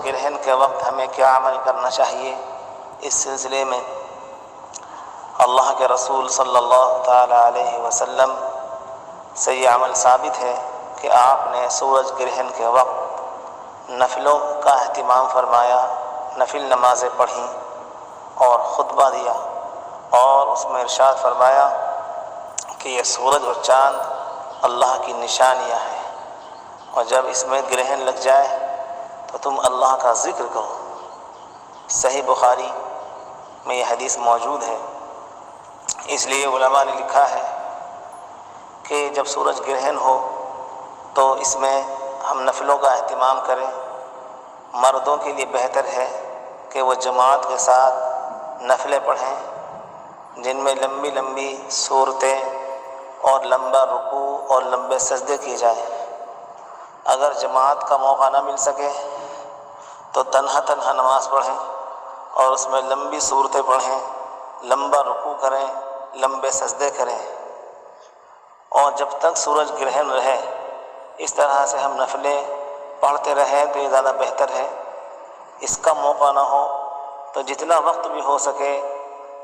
گرہن کے وقت ہمیں کیا عمل کرنا چاہیے، اس سلسلے میں اللہ کے رسول صلی اللہ تعالی علیہ وسلم سے یہ عمل ثابت ہے کہ آپ نے سورج گرہن کے وقت نفلوں کا اہتمام فرمایا، نفل نمازیں پڑھیں اور خطبہ دیا، اور اس میں ارشاد فرمایا کہ یہ سورج اور چاند اللہ کی نشانیاں ہیں، اور جب اس میں گرہن لگ جائے تو تم اللہ کا ذکر کرو۔ صحیح بخاری میں یہ حدیث موجود ہے۔ اس لیے علماء نے لکھا ہے کہ جب سورج گرہن ہو تو اس میں ہم نفلوں کا اہتمام کریں۔ مردوں کے لیے بہتر ہے کہ وہ جماعت کے ساتھ نفلیں پڑھیں جن میں لمبی لمبی صورتیں اور لمبا رکوع اور لمبے سجدے کیے جائیں۔ اگر جماعت کا موقع نہ مل سکے تو تنہا تنہا نماز پڑھیں اور اس میں لمبی صورتیں پڑھیں، لمبا رکوع کریں، لمبے سجدے کریں، اور جب تک سورج گرہن رہے اس طرح سے ہم نفلیں پڑھتے رہیں تو یہ زیادہ بہتر ہے۔ اس کا موقع نہ ہو تو جتنا وقت بھی ہو سکے،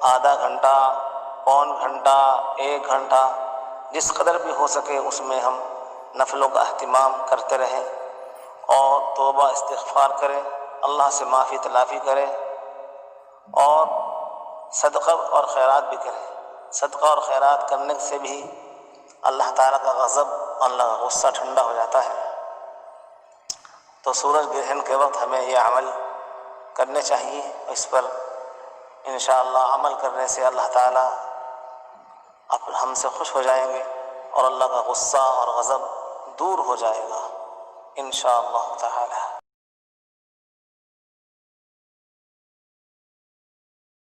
آدھا گھنٹہ، پون گھنٹہ، 1 گھنٹہ، جس قدر بھی ہو سکے اس میں ہم نفلوں کا اہتمام کرتے رہیں اور توبہ استغفار کریں، اللہ سے معافی تلافی کریں، اور صدقہ اور خیرات بھی کریں۔ صدقہ اور خیرات کرنے سے بھی اللہ تعالیٰ کا غضب، اللہ کا غصہ ٹھنڈا ہو جاتا ہے۔ تو سورج گرہن کے وقت ہمیں یہ عمل کرنے چاہیے، اس پر انشاءاللہ عمل کرنے سے اللہ تعالیٰ ہم سے خوش ہو جائیں گے اور اللہ کا غصہ اور غضب دور ہو جائے گا انشاءاللہ تعالی۔